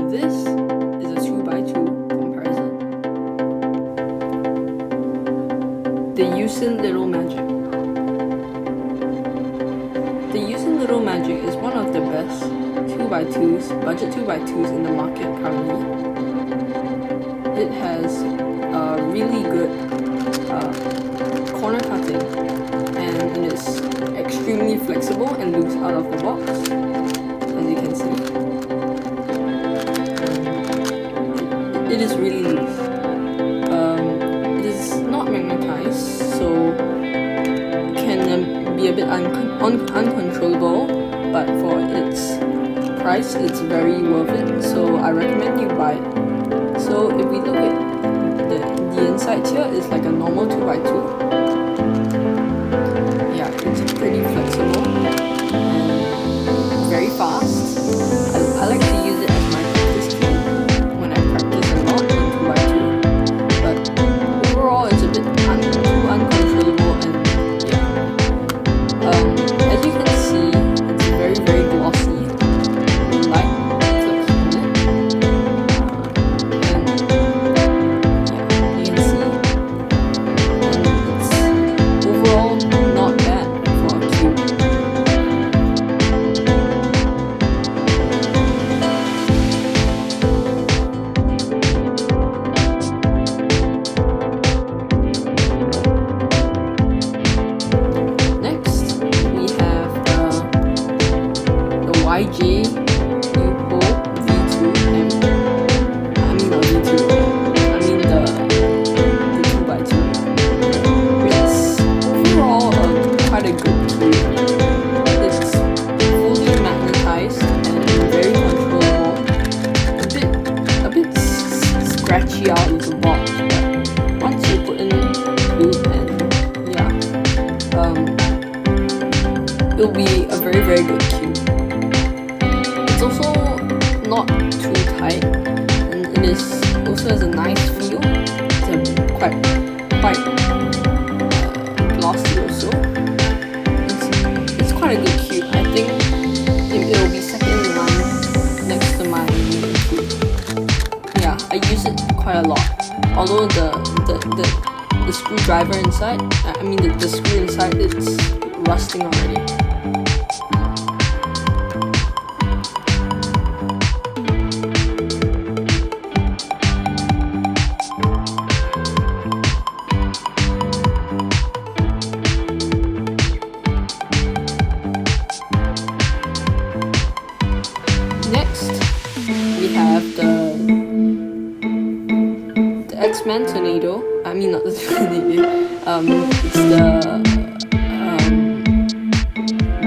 This is a 2x2 comparison. The Using Little Magic. The Using Little Magic is one of the best 2x2s, budget 2x2s in the market currently. It has really good corner cutting, and it is extremely flexible and loose out of the box, as you can see. It is really loose. It is not magnetized, so it can be a bit uncontrollable, but for its price, it's very worth it, so I recommend you buy it. So if we look at the inside here, is like a normal 2x2. Yeah, it's pretty flexible and very fast. I like to use it as my practice key when I practice a lot on 2x2, but overall it's a bit too uncontrollable, and yeah. As you can see, it's very, very glossy. YOOOOOO V2M. I mean not V2, I mean the 2x2. It's overall quite a good tool. It's fully magnetized and very controllable. A bit scratchy out of the box, but once you put in loop and yeah, it'll be a very, very good cube. It's also not too tight, and it is also has a nice feel. It's quite glossy also. It's quite a good cube. I think it will be second in line next to my main cube. Yeah, I use it quite a lot. Although the screwdriver inside, I mean the screw inside, it's rusting already. Next, we have the X-Men Tornado. I mean not the tornado. It's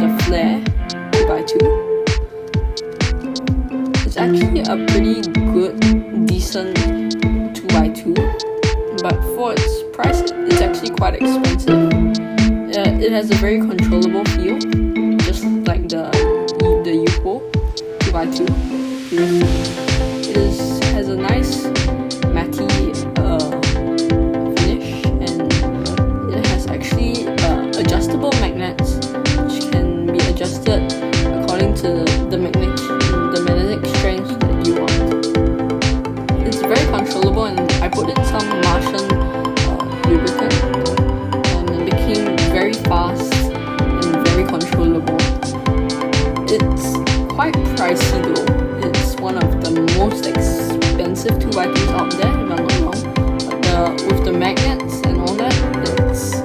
the Flare 2x2. It's actually a pretty good, decent 2x2, but for its price, it's actually quite expensive. It has a very controllable feel, just like the YOOOOOO 2x2. It has a nice matte finish, and it has actually adjustable magnets which can be adjusted according to the magnetic strength that you want. It's very controllable, and I put in some Martian lubricant, and it became very fast and very controllable. It's quite pricey though. It's one of the most expensive 2x2s out there, if I'm not wrong. But with the magnets and all that, it's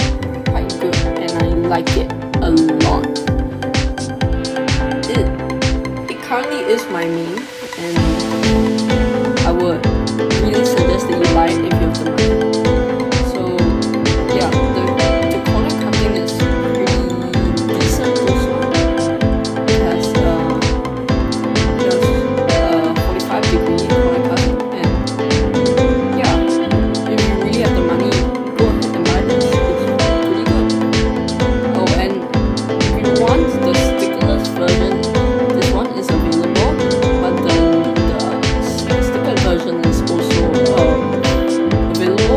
quite good, and I like it a lot. It currently is my main, and I would really suggest that you buy it if you have the money. So yeah, the corner cutting is pretty decent also. It has 45-degree corner cutting, and yeah, if you really have the money, go ahead and buy this. It's pretty good. Oh, and if you want the stickerless version, this one is available, but the stickered version is also available.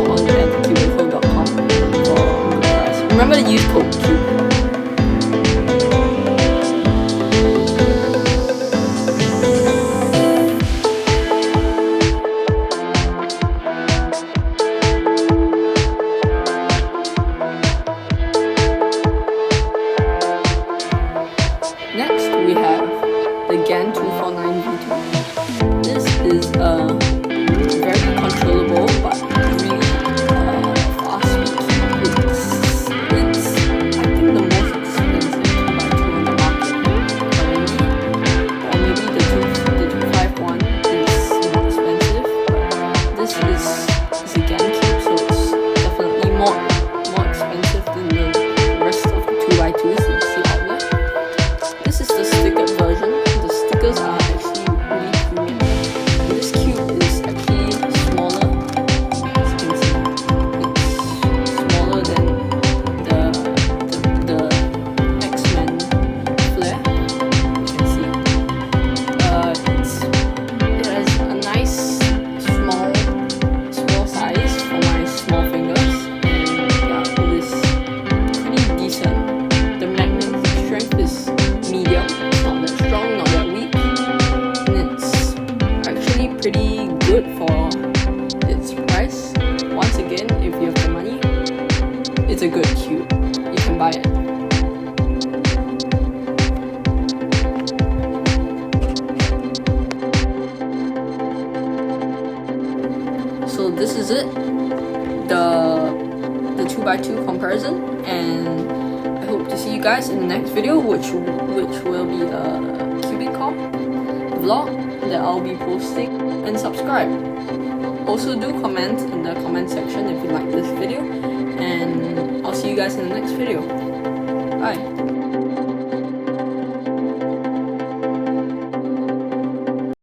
this is it, the 2x2 comparison, and I hope to see you guys in the next video, which will be a cubing comp vlog that I'll be posting, and subscribe. Also do comment in the comment section if you like this video, and I'll see you guys in the next video. Bye.